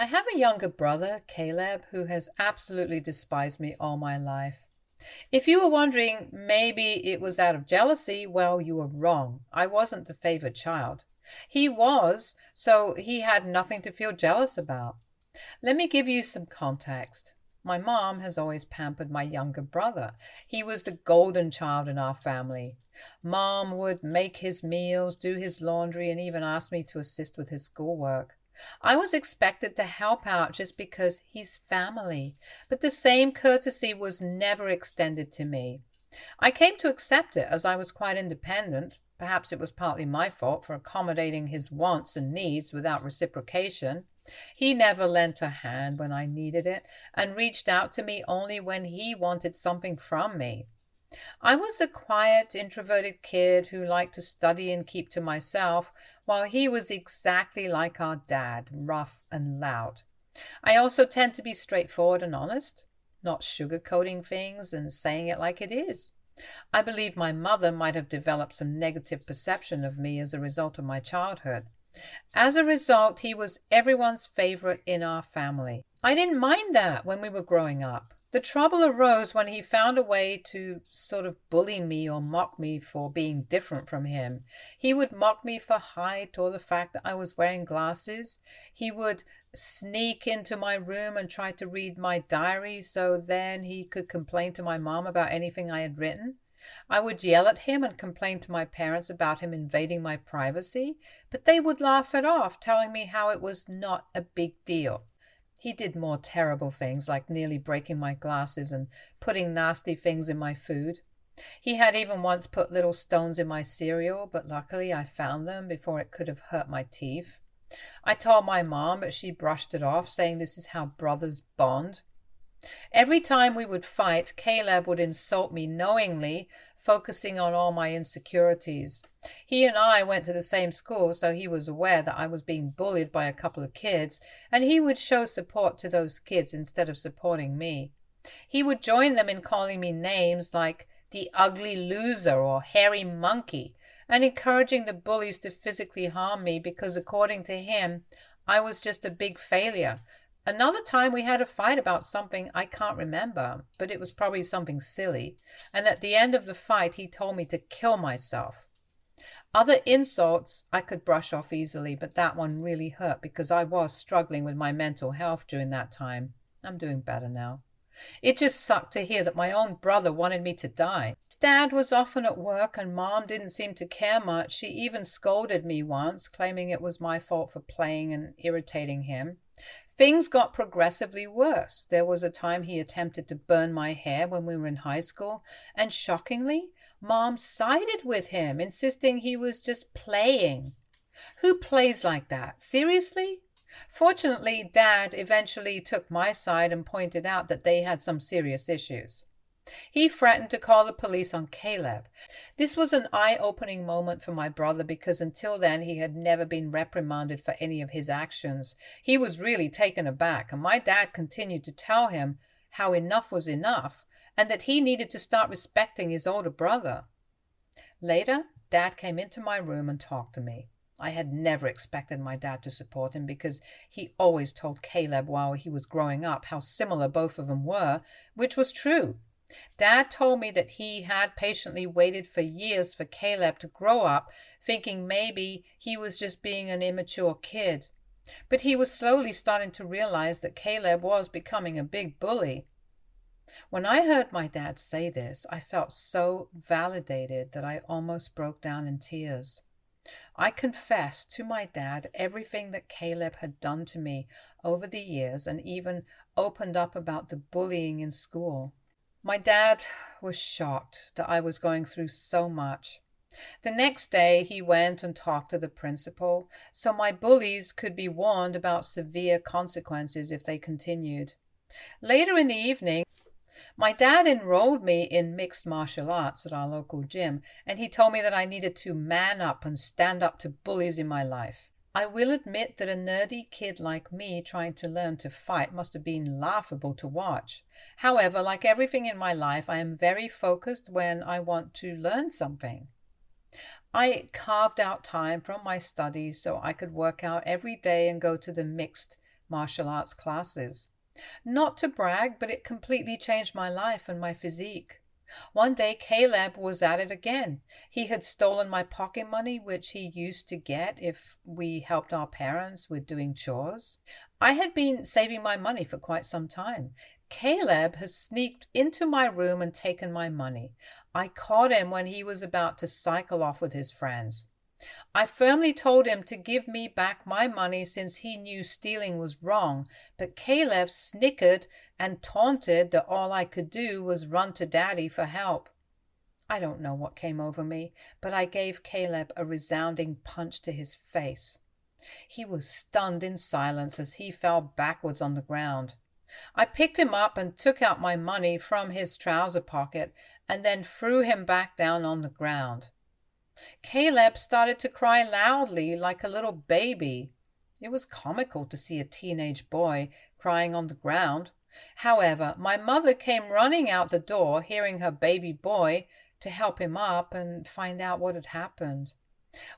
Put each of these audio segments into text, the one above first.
I have a younger brother, Caleb, who has absolutely despised me all my life. If you were wondering, maybe it was out of jealousy, well, you were wrong. I wasn't the favored child. He was, so he had nothing to feel jealous about. Let me give you some context. My mom has always pampered my younger brother. He was the golden child in our family. Mom would make his meals, do his laundry, and even ask me to assist with his schoolwork. I was expected to help out just because he's family, but the same courtesy was never extended to me. I came to accept it as I was quite independent. Perhaps it was partly my fault for accommodating his wants and needs without reciprocation. He never lent a hand when I needed it and reached out to me only when he wanted something from me. I was a quiet, introverted kid who liked to study and keep to myself, while he was exactly like our dad, rough and loud. I also tend to be straightforward and honest, not sugarcoating things and saying it like it is. I believe my mother might have developed some negative perception of me as a result of my childhood. As a result, he was everyone's favorite in our family. I didn't mind that when we were growing up. The trouble arose when he found a way to sort of bully me or mock me for being different from him. He would mock me for height or the fact that I was wearing glasses. He would sneak into my room and try to read my diary so then he could complain to my mom about anything I had written. I would yell at him and complain to my parents about him invading my privacy, but they would laugh it off, telling me how it was not a big deal. He did more terrible things, like nearly breaking my glasses and putting nasty things in my food. He had even once put little stones in my cereal, but luckily I found them before it could have hurt my teeth. I told my mom, but she brushed it off, saying this is how brothers bond. Every time we would fight, Caleb would insult me knowingly, focusing on all my insecurities. He and I went to the same school, so he was aware that I was being bullied by a couple of kids, and he would show support to those kids instead of supporting me. He would join them in calling me names like the ugly loser or hairy monkey, and encouraging the bullies to physically harm me because, according to him, I was just a big failure. Another time we had a fight about something I can't remember, but it was probably something silly, and at the end of the fight he told me to kill myself. Other insults I could brush off easily, but that one really hurt because I was struggling with my mental health during that time. I'm doing better now. It just sucked to hear that my own brother wanted me to die. Dad was often at work and Mom didn't seem to care much. She even scolded me once, claiming it was my fault for playing and irritating him. Things got progressively worse. There was a time he attempted to burn my hair when we were in high school, and shockingly, Mom sided with him, insisting he was just playing. Who plays like that? Seriously? Fortunately, Dad eventually took my side and pointed out that they had some serious issues. He threatened to call the police on Caleb. This was an eye-opening moment for my brother because until then he had never been reprimanded for any of his actions. He was really taken aback, and my dad continued to tell him how enough was enough and that he needed to start respecting his older brother. Later, Dad came into my room and talked to me. I had never expected my dad to support him because he always told Caleb while he was growing up how similar both of them were, which was true. Dad told me that he had patiently waited for years for Caleb to grow up, thinking maybe he was just being an immature kid. But he was slowly starting to realize that Caleb was becoming a big bully. When I heard my dad say this, I felt so validated that I almost broke down in tears. I confessed to my dad everything that Caleb had done to me over the years and even opened up about the bullying in school. My dad was shocked that I was going through so much. The next day, he went and talked to the principal, so my bullies could be warned about severe consequences if they continued. Later in the evening, my dad enrolled me in mixed martial arts at our local gym, and he told me that I needed to man up and stand up to bullies in my life. I will admit that a nerdy kid like me trying to learn to fight must have been laughable to watch. However, like everything in my life, I am very focused when I want to learn something. I carved out time from my studies so I could work out every day and go to the mixed martial arts classes. Not to brag, but it completely changed my life and my physique. One day, Caleb was at it again. He had stolen my pocket money, which he used to get if we helped our parents with doing chores. I had been saving my money for quite some time. Caleb has sneaked into my room and taken my money. I caught him when he was about to cycle off with his friends. I firmly told him to give me back my money since he knew stealing was wrong, but Caleb snickered and taunted that all I could do was run to Daddy for help. I don't know what came over me, but I gave Caleb a resounding punch to his face. He was stunned in silence as he fell backwards on the ground. I picked him up and took out my money from his trouser pocket and then threw him back down on the ground. Caleb started to cry loudly like a little baby. It was comical to see a teenage boy crying on the ground. However, my mother came running out the door, hearing her baby boy, to help him up and find out what had happened.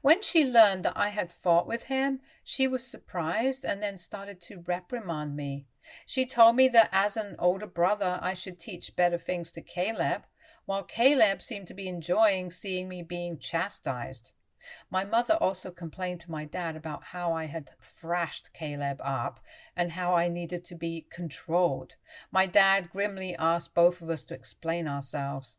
When she learned that I had fought with him, she was surprised and then started to reprimand me. She told me that as an older brother, I should teach better things to Caleb, while Caleb seemed to be enjoying seeing me being chastised. My mother also complained to my dad about how I had thrashed Caleb up and how I needed to be controlled. My dad grimly asked both of us to explain ourselves.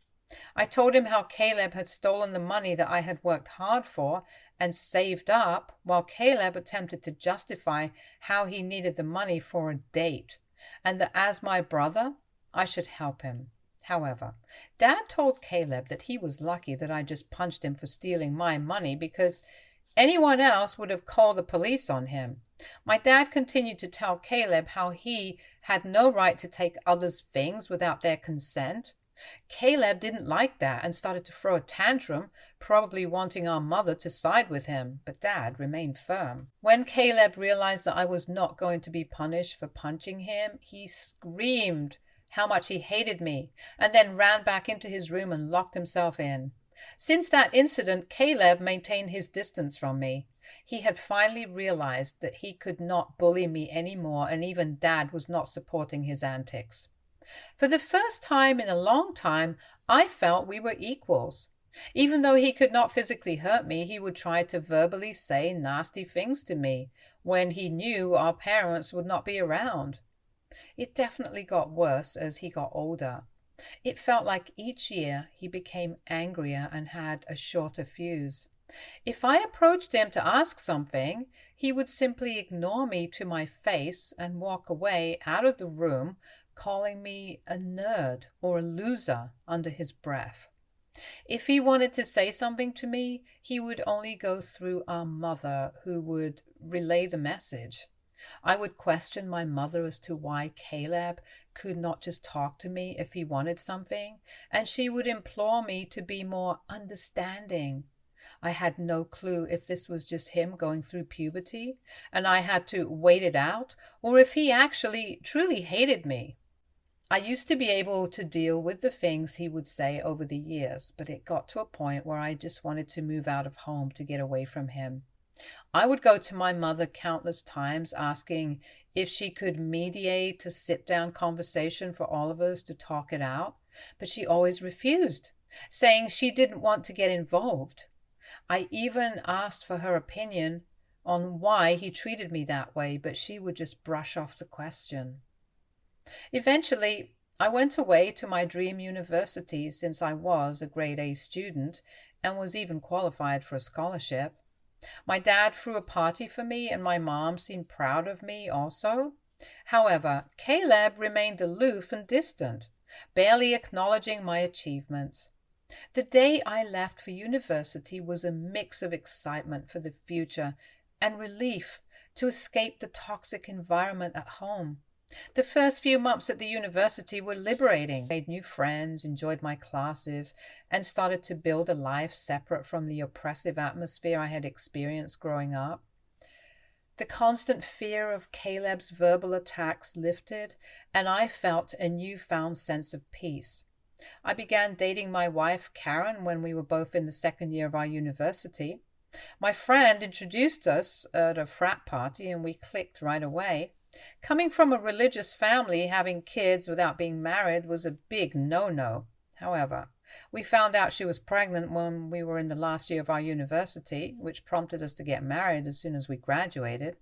I told him how Caleb had stolen the money that I had worked hard for and saved up, while Caleb attempted to justify how he needed the money for a date, and that as my brother, I should help him. However, Dad told Caleb that he was lucky that I just punched him for stealing my money because anyone else would have called the police on him. My dad continued to tell Caleb how he had no right to take others' things without their consent. Caleb didn't like that and started to throw a tantrum, probably wanting our mother to side with him, but Dad remained firm. When Caleb realized that I was not going to be punished for punching him, he screamed how much he hated me, and then ran back into his room and locked himself in. Since that incident, Caleb maintained his distance from me. He had finally realized that he could not bully me anymore, and even Dad was not supporting his antics. For the first time in a long time, I felt we were equals. Even though he could not physically hurt me, he would try to verbally say nasty things to me when he knew our parents would not be around. It definitely got worse as he got older. It felt like each year he became angrier and had a shorter fuse. If I approached him to ask something, he would simply ignore me to my face and walk away out of the room, calling me a nerd or a loser under his breath. If he wanted to say something to me, he would only go through our mother, who would relay the message. I would question my mother as to why Caleb could not just talk to me if he wanted something, and she would implore me to be more understanding. I had no clue if this was just him going through puberty, and I had to wait it out, or if he actually truly hated me. I used to be able to deal with the things he would say over the years, but it got to a point where I just wanted to move out of home to get away from him. I would go to my mother countless times asking if she could mediate a sit-down conversation for all of us to talk it out, but she always refused, saying she didn't want to get involved. I even asked for her opinion on why he treated me that way, but she would just brush off the question. Eventually, I went away to my dream university since I was a grade A student and was even qualified for a scholarship. My dad threw a party for me and my mom seemed proud of me also. However, Caleb remained aloof and distant, barely acknowledging my achievements. The day I left for university was a mix of excitement for the future and relief to escape the toxic environment at home. The first few months at the university were liberating. I made new friends, enjoyed my classes, and started to build a life separate from the oppressive atmosphere I had experienced growing up. The constant fear of Caleb's verbal attacks lifted, and I felt a newfound sense of peace. I began dating my wife, Karen, when we were both in the second year of our university. My friend introduced us at a frat party, and we clicked right away. Coming from a religious family, having kids without being married was a big no-no. However, we found out she was pregnant when we were in the last year of our university, which prompted us to get married as soon as we graduated.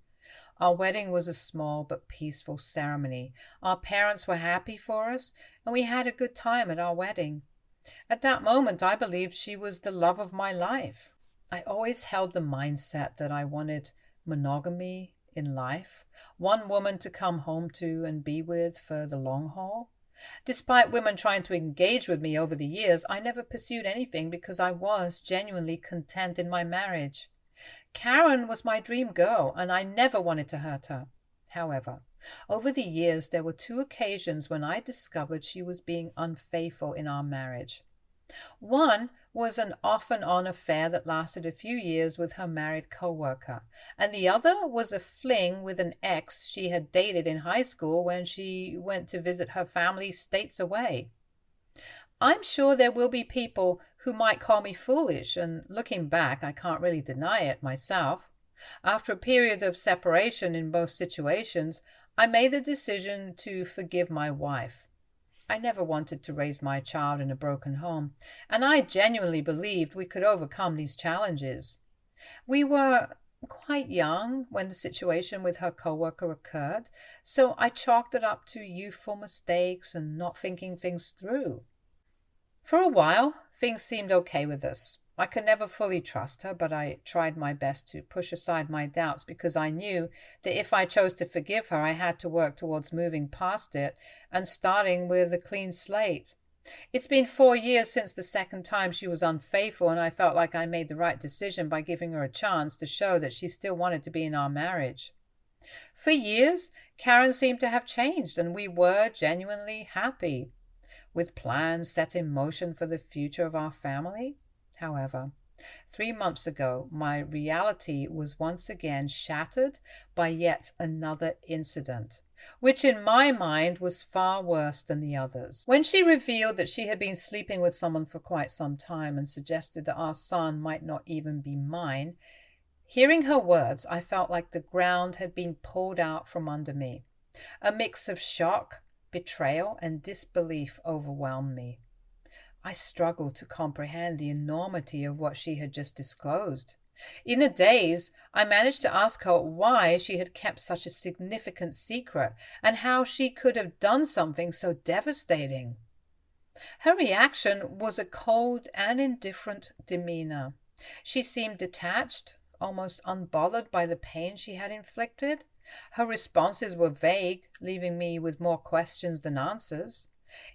Our wedding was a small but peaceful ceremony. Our parents were happy for us, and we had a good time at our wedding. At that moment, I believed she was the love of my life. I always held the mindset that I wanted monogamy in life, one woman to come home to and be with for the long haul. Despite women trying to engage with me over the years, I never pursued anything because I was genuinely content in my marriage. Karen was my dream girl, and I never wanted to hurt her. However, over the years, there were 2 occasions when I discovered she was being unfaithful in our marriage. One was an off-and-on affair that lasted a few years with her married co-worker, and the other was a fling with an ex she had dated in high school when she went to visit her family states away. I'm sure there will be people who might call me foolish, and looking back, I can't really deny it myself. After a period of separation in both situations, I made the decision to forgive my wife. I never wanted to raise my child in a broken home, and I genuinely believed we could overcome these challenges. We were quite young when the situation with her coworker occurred, so I chalked it up to youthful mistakes and not thinking things through. For a while, things seemed okay with us. I could never fully trust her, but I tried my best to push aside my doubts because I knew that if I chose to forgive her, I had to work towards moving past it and starting with a clean slate. It's been 4 years since the second time she was unfaithful, and I felt like I made the right decision by giving her a chance to show that she still wanted to be in our marriage. For years, Karen seemed to have changed, and we were genuinely happy, with plans set in motion for the future of our family. However, 3 months ago, my reality was once again shattered by yet another incident, which in my mind was far worse than the others. When she revealed that she had been sleeping with someone for quite some time and suggested that our son might not even be mine, hearing her words, I felt like the ground had been pulled out from under me. A mix of shock, betrayal, and disbelief overwhelmed me. I struggled to comprehend the enormity of what she had just disclosed. In a daze, I managed to ask her why she had kept such a significant secret and how she could have done something so devastating. Her reaction was a cold and indifferent demeanor. She seemed detached, almost unbothered by the pain she had inflicted. Her responses were vague, leaving me with more questions than answers.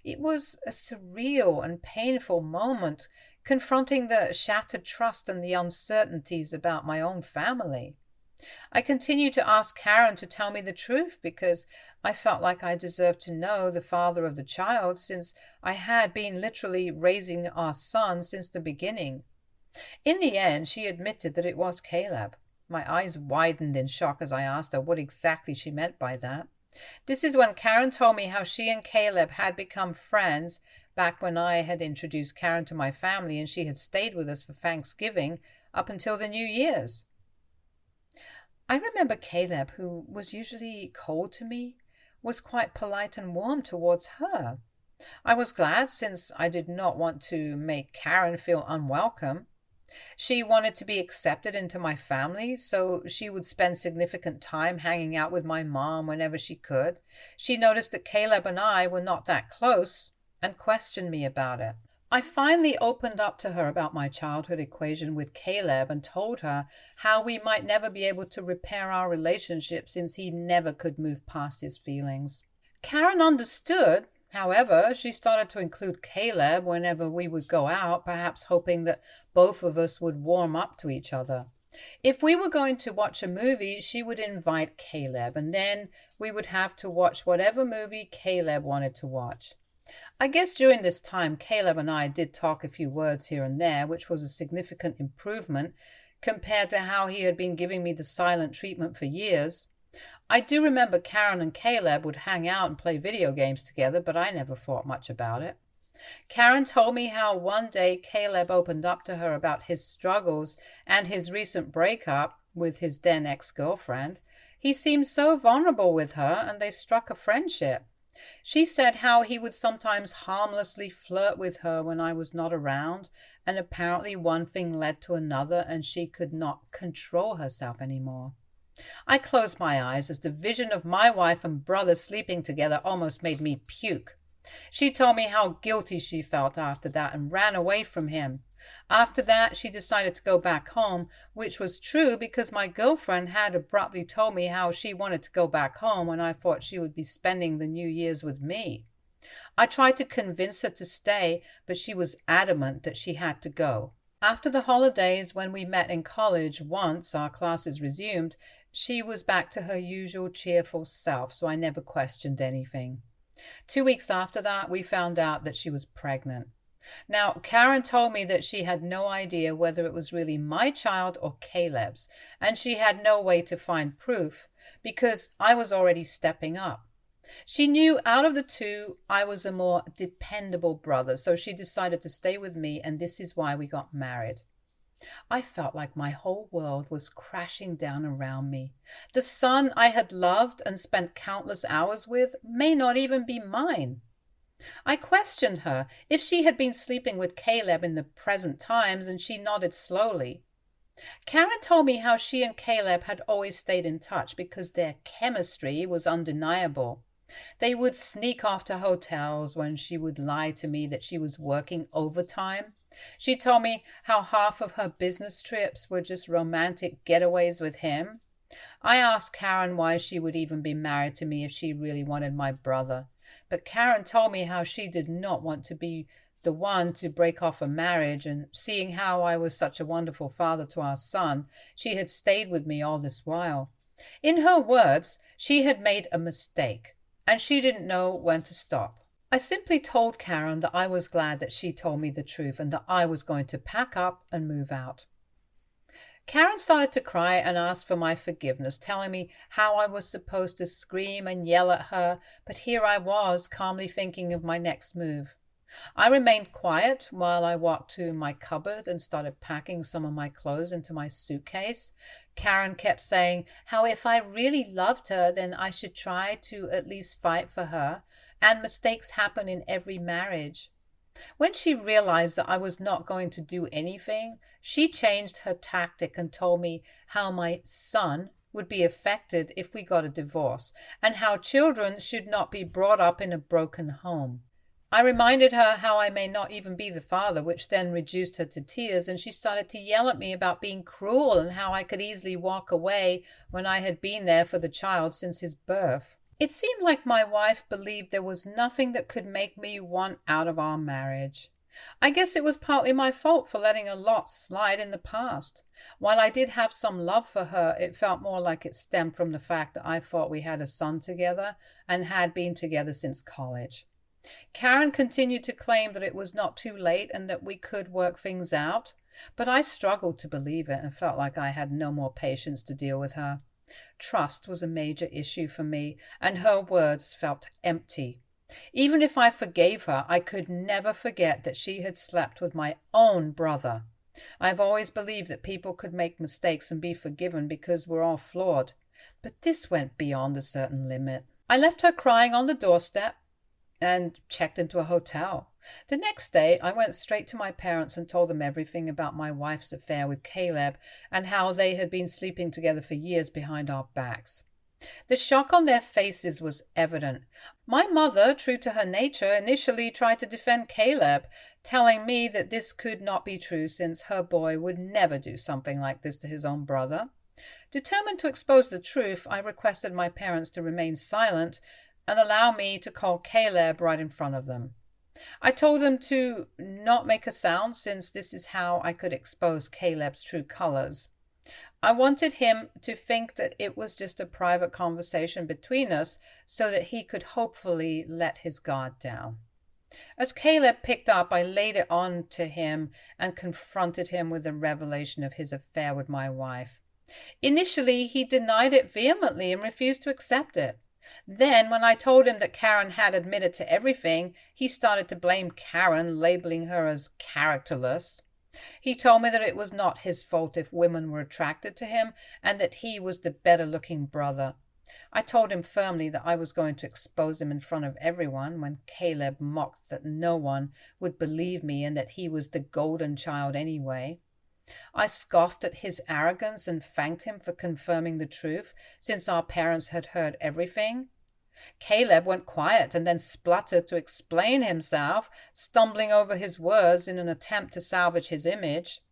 It was a surreal and painful moment, confronting the shattered trust and the uncertainties about my own family. I continued to ask Karen to tell me the truth because I felt like I deserved to know the father of the child, since I had been literally raising our son since the beginning. In the end, she admitted that it was Caleb. My eyes widened in shock as I asked her what exactly she meant by that. This is when Karen told me how she and Caleb had become friends back when I had introduced Karen to my family and she had stayed with us for Thanksgiving up until the New Year's. I remember Caleb, who was usually cold to me, was quite polite and warm towards her. I was glad, since I did not want to make Karen feel unwelcome. She wanted to be accepted into my family, so she would spend significant time hanging out with my mom whenever she could. She noticed that Caleb and I were not that close and questioned me about it. I finally opened up to her about my childhood equation with Caleb and told her how we might never be able to repair our relationship since he never could move past his feelings. Karen understood. However, she started to include Caleb whenever we would go out, perhaps hoping that both of us would warm up to each other. If we were going to watch a movie, she would invite Caleb, and then we would have to watch whatever movie Caleb wanted to watch. I guess during this time, Caleb and I did talk a few words here and there, which was a significant improvement compared to how he had been giving me the silent treatment for years. I do remember Karen and Caleb would hang out and play video games together, but I never thought much about it. Karen told me how one day Caleb opened up to her about his struggles and his recent breakup with his then ex-girlfriend. He seemed so vulnerable with her, and they struck a friendship. She said how he would sometimes harmlessly flirt with her when I was not around, and apparently one thing led to another, and she could not control herself anymore. I closed my eyes as the vision of my wife and brother sleeping together almost made me puke. She told me how guilty she felt after that and ran away from him. After that, she decided to go back home, which was true because my girlfriend had abruptly told me how she wanted to go back home when I thought she would be spending the New Year's with me. I tried to convince her to stay, but she was adamant that she had to go. After the holidays, when we met in college, once our classes resumed, she was back to her usual cheerful self, so I never questioned anything. 2 weeks after that, we found out that she was pregnant. Now, Karen told me that she had no idea whether it was really my child or Caleb's, and she had no way to find proof because I was already stepping up. She knew out of the two, I was a more dependable brother, so she decided to stay with me, and this is why we got married. I felt like my whole world was crashing down around me. The son I had loved and spent countless hours with may not even be mine. I questioned her if she had been sleeping with Caleb in the present times, and she nodded slowly. Karen told me how she and Caleb had always stayed in touch because their chemistry was undeniable. They would sneak off to hotels when she would lie to me that she was working overtime. She told me how half of her business trips were just romantic getaways with him. I asked Karen why she would even be married to me if she really wanted my brother. But Karen told me how she did not want to be the one to break off a marriage, and seeing how I was such a wonderful father to our son, she had stayed with me all this while. In her words, she had made a mistake, and she didn't know when to stop. I simply told Karen that I was glad that she told me the truth and that I was going to pack up and move out. Karen started to cry and asked for my forgiveness, telling me how I was supposed to scream and yell at her, but here I was, calmly thinking of my next move. I remained quiet while I walked to my cupboard and started packing some of my clothes into my suitcase. Karen kept saying how if I really loved her, then I should try to at least fight for her, and mistakes happen in every marriage. When she realized that I was not going to do anything, she changed her tactic and told me how my son would be affected if we got a divorce, and how children should not be brought up in a broken home. I reminded her how I may not even be the father, which then reduced her to tears, and she started to yell at me about being cruel and how I could easily walk away when I had been there for the child since his birth. It seemed like my wife believed there was nothing that could make me want out of our marriage. I guess it was partly my fault for letting a lot slide in the past. While I did have some love for her, it felt more like it stemmed from the fact that I thought we had a son together and had been together since college. Karen continued to claim that it was not too late and that we could work things out, but I struggled to believe it and felt like I had no more patience to deal with her. Trust was a major issue for me, and her words felt empty. Even if I forgave her, I could never forget that she had slept with my own brother. I've always believed that people could make mistakes and be forgiven because we're all flawed, but this went beyond a certain limit. I left her crying on the doorstep and checked into a hotel. The next day, I went straight to my parents and told them everything about my wife's affair with Caleb and how they had been sleeping together for years behind our backs. The shock on their faces was evident. My mother, true to her nature, initially tried to defend Caleb, telling me that this could not be true since her boy would never do something like this to his own brother. Determined to expose the truth, I requested my parents to remain silent and allow me to call Caleb right in front of them. I told them to not make a sound since this is how I could expose Caleb's true colors. I wanted him to think that it was just a private conversation between us so that he could hopefully let his guard down. As Caleb picked up, I laid it on to him and confronted him with the revelation of his affair with my wife. Initially, he denied it vehemently and refused to accept it. Then, when I told him that Karen had admitted to everything, he started to blame Karen, labeling her as characterless. He told me that it was not his fault if women were attracted to him and that he was the better-looking brother. I told him firmly that I was going to expose him in front of everyone when Caleb mocked that no one would believe me and that he was the golden child anyway. I scoffed at his arrogance and thanked him for confirming the truth, since our parents had heard everything. Caleb went quiet and then spluttered to explain himself, stumbling over his words in an attempt to salvage his image.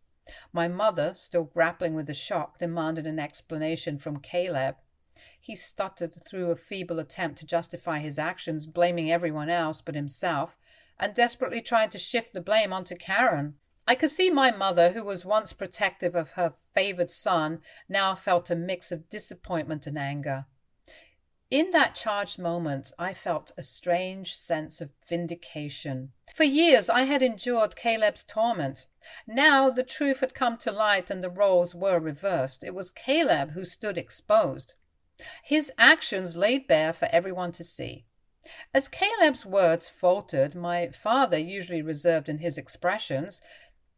My mother, still grappling with the shock, demanded an explanation from Caleb. He stuttered through a feeble attempt to justify his actions, blaming everyone else but himself, and desperately trying to shift the blame onto Karen. I could see my mother, who was once protective of her favored son, now felt a mix of disappointment and anger. In that charged moment, I felt a strange sense of vindication. For years, I had endured Caleb's torment. Now the truth had come to light and the roles were reversed. It was Caleb who stood exposed. His actions laid bare for everyone to see. As Caleb's words faltered, my father, usually reserved in his expressions,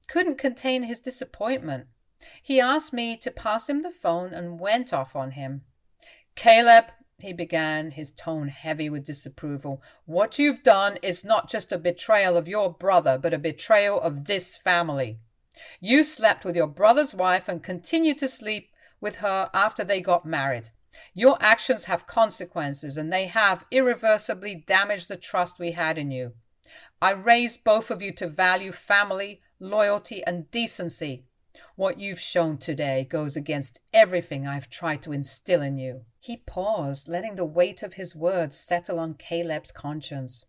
couldn't contain his disappointment. He asked me to pass him the phone and went off on him. "Caleb," he began, his tone heavy with disapproval, "what you've done is not just a betrayal of your brother, but a betrayal of this family. You slept with your brother's wife and continued to sleep with her after they got married. Your actions have consequences, and they have irreversibly damaged the trust we had in you. I raised both of you to value family, loyalty, and decency. What you've shown today goes against everything I've tried to instill in you." He paused, letting the weight of his words settle on Caleb's conscience.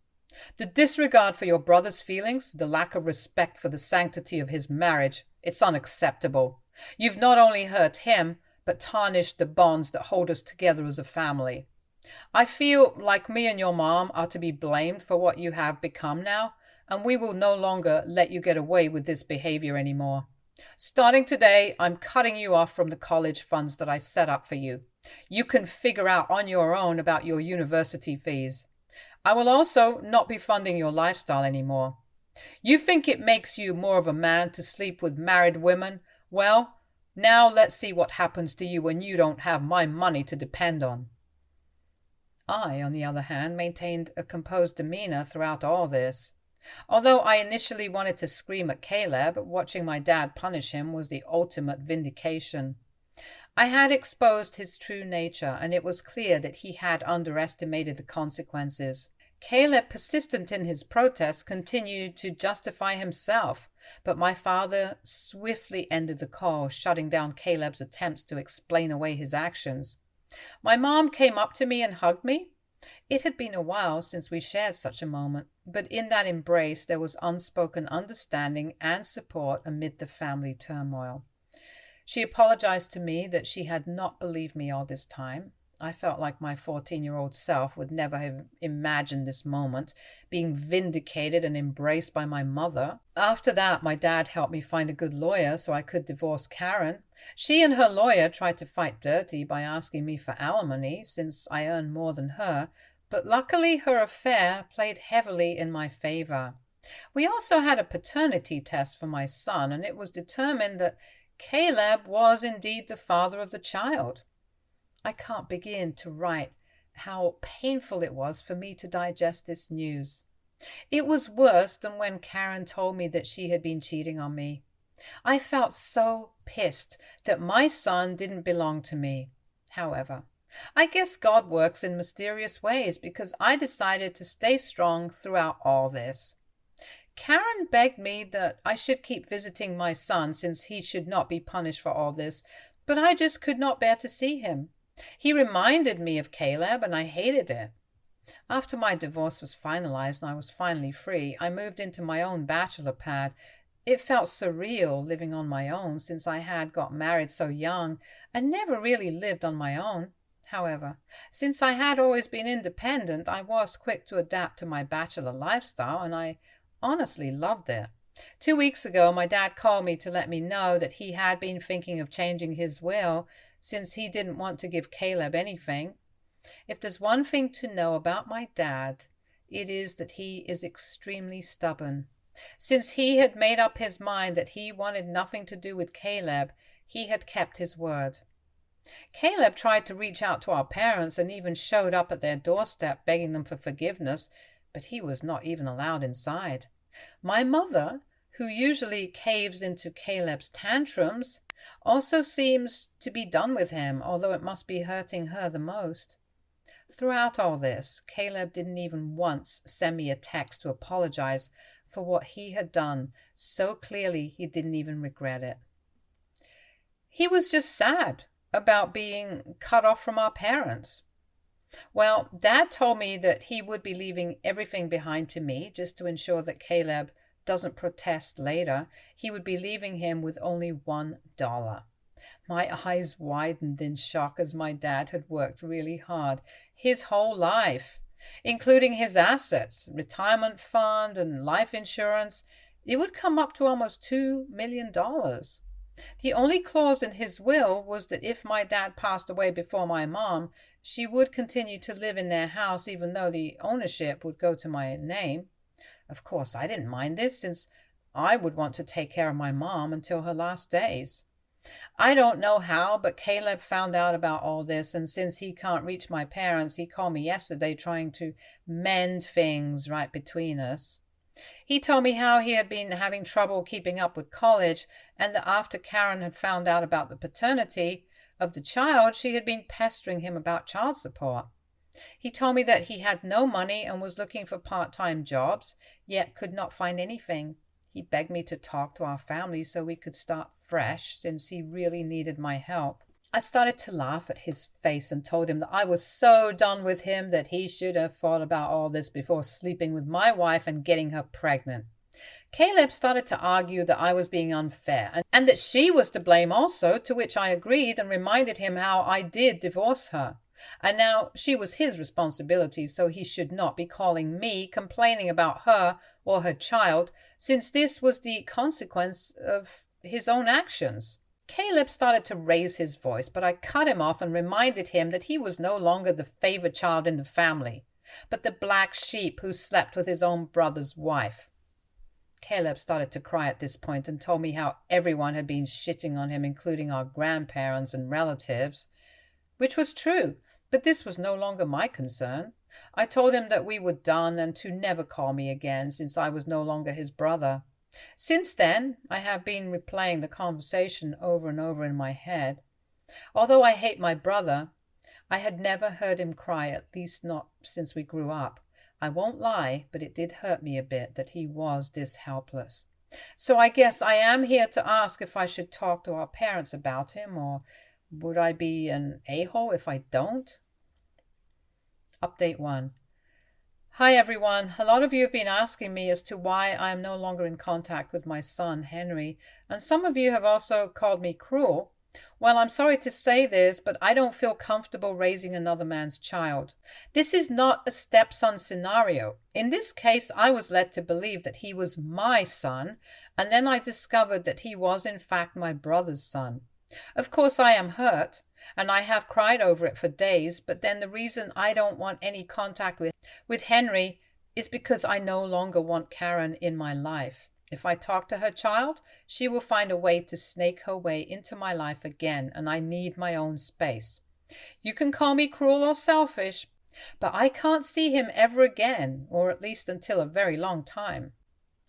"The disregard for your brother's feelings, the lack of respect for the sanctity of his marriage, it's unacceptable. You've not only hurt him, but tarnished the bonds that hold us together as a family. I feel like me and your mom are to be blamed for what you have become now, and we will no longer let you get away with this behavior anymore. Starting today, I'm cutting you off from the college funds that I set up for you. You can figure out on your own about your university fees. I will also not be funding your lifestyle anymore. You think it makes you more of a man to sleep with married women? Well, now let's see what happens to you when you don't have my money to depend on." I, on the other hand, maintained a composed demeanor throughout all this. Although I initially wanted to scream at Caleb, watching my dad punish him was the ultimate vindication. I had exposed his true nature, and it was clear that he had underestimated the consequences. Caleb, persistent in his protests, continued to justify himself, but my father swiftly ended the call, shutting down Caleb's attempts to explain away his actions. My mom came up to me and hugged me. It had been a while since we shared such a moment, but in that embrace there was unspoken understanding and support amid the family turmoil. She apologized to me that she had not believed me all this time. I felt like my 14-year-old self would never have imagined this moment, being vindicated and embraced by my mother. After that, my dad helped me find a good lawyer so I could divorce Karen. She and her lawyer tried to fight dirty by asking me for alimony, since I earned more than her, but luckily her affair played heavily in my favor. We also had a paternity test for my son, and it was determined that Caleb was indeed the father of the child. I can't begin to write how painful it was for me to digest this news. It was worse than when Karen told me that she had been cheating on me. I felt so pissed that my son didn't belong to me. However, I guess God works in mysterious ways, because I decided to stay strong throughout all this. Karen begged me that I should keep visiting my son since he should not be punished for all this, but I just could not bear to see him. He reminded me of Caleb, and I hated it. After my divorce was finalized and I was finally free, I moved into my own bachelor pad. It felt surreal living on my own, since I had got married so young and never really lived on my own. However, since I had always been independent, I was quick to adapt to my bachelor lifestyle, and I honestly loved it. 2 weeks ago, my dad called me to let me know that he had been thinking of changing his will, since he didn't want to give Caleb anything. If there's one thing to know about my dad, it is that he is extremely stubborn. Since he had made up his mind that he wanted nothing to do with Caleb, he had kept his word. Caleb tried to reach out to our parents and even showed up at their doorstep begging them for forgiveness, but he was not even allowed inside. My mother, who usually caves into Caleb's tantrums, also seems to be done with him, although it must be hurting her the most. Throughout all this, Caleb didn't even once send me a text to apologize for what he had done so clearly he didn't even regret it. He was just sad about being cut off from our parents. Well, Dad told me that he would be leaving everything behind to me just to ensure that Caleb doesn't protest later. He would be leaving him with only $1. My eyes widened in shock as my dad had worked really hard his whole life, including his assets, retirement fund and life insurance. It would come up to almost $2 million. The only clause in his will was that if my dad passed away before my mom, she would continue to live in their house even though the ownership would go to my name. Of course, I didn't mind this since I would want to take care of my mom until her last days. I don't know how, but Caleb found out about all this, and since he can't reach my parents, he called me yesterday trying to mend things right between us. He told me how he had been having trouble keeping up with college, and that after Karen had found out about the paternity of the child, she had been pestering him about child support. He told me that he had no money and was looking for part-time jobs, yet could not find anything. He begged me to talk to our family so we could start fresh, since he really needed my help. I started to laugh at his face and told him that I was so done with him that he should have thought about all this before sleeping with my wife and getting her pregnant. Caleb started to argue that I was being unfair and that she was to blame also, to which I agreed and reminded him how I did divorce her. And now she was his responsibility, so he should not be calling me complaining about her or her child, since this was the consequence of his own actions. Caleb started to raise his voice, but I cut him off and reminded him that he was no longer the favored child in the family, but the black sheep who slept with his own brother's wife. Caleb started to cry at this point and told me how everyone had been shitting on him, including our grandparents and relatives, which was true, but this was no longer my concern. I told him that we were done and to never call me again, since I was no longer his brother. Since then, I have been replaying the conversation over and over in my head. Although I hate my brother, I had never heard him cry, at least not since we grew up. I won't lie, but it did hurt me a bit that he was this helpless. So I guess I am here to ask if I should talk to our parents about him, or would I be an a-hole if I don't? Update 1. Hi everyone. A lot of you have been asking me as to why I am no longer in contact with my son, Henry, and some of you have also called me cruel. Well, I'm sorry to say this, but I don't feel comfortable raising another man's child. This is not a stepson scenario. In this case, I was led to believe that he was my son, and then I discovered that he was in fact my brother's son. Of course, I am hurt, and I have cried over it for days, but then the reason I don't want any contact with Henry is because I no longer want Karen in my life. If I talk to her child, she will find a way to snake her way into my life again, and I need my own space. You can call me cruel or selfish, but I can't see him ever again, or at least until a very long time.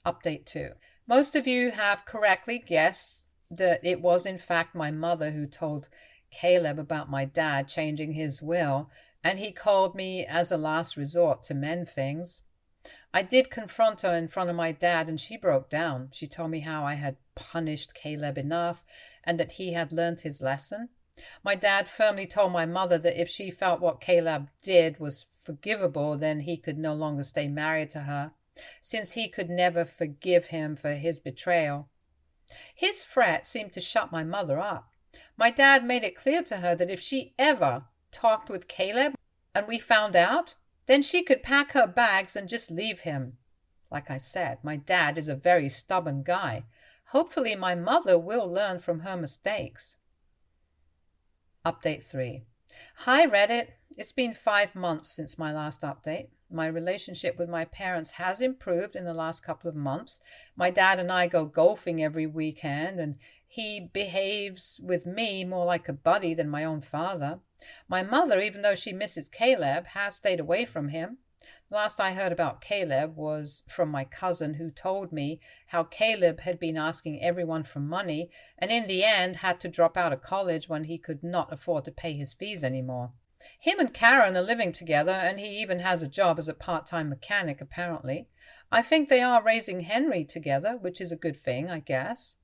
Update 2. Most of you have correctly guessed that it was in fact my mother who told Caleb about my dad changing his will, and he called me as a last resort to mend things. I did confront her in front of my dad, and she broke down. She told me how I had punished Caleb enough and that he had learned his lesson. My dad firmly told my mother that if she felt what Caleb did was forgivable, then he could no longer stay married to her, since he could never forgive him for his betrayal. His threat seemed to shut my mother up. My dad made it clear to her that if she ever talked with Caleb and we found out, then she could pack her bags and just leave him. Like I said, my dad is a very stubborn guy. Hopefully my mother will learn from her mistakes. Update 3. Hi Reddit. It's been 5 months since my last update. My relationship with my parents has improved in the last couple of months. My dad and I go golfing every weekend, and he behaves with me more like a buddy than my own father. My mother, even though she misses Caleb, has stayed away from him. Last I heard about Caleb was from my cousin, who told me how Caleb had been asking everyone for money and in the end had to drop out of college when he could not afford to pay his fees anymore. Him and Karen are living together, and he even has a job as a part-time mechanic, apparently. I think they are raising Henry together, which is a good thing, I guess.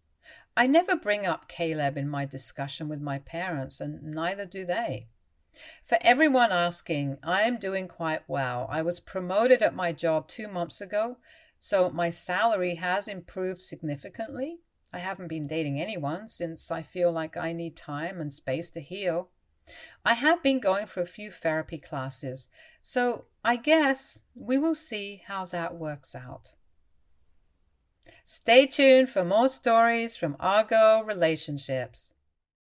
I never bring up Caleb in my discussion with my parents, and neither do they. For everyone asking, I am doing quite well. I was promoted at my job 2 months ago, so my salary has improved significantly. I haven't been dating anyone since I feel like I need time and space to heal. I have been going for a few therapy classes, so I guess we will see how that works out. Stay tuned for more stories from Argo Relationships.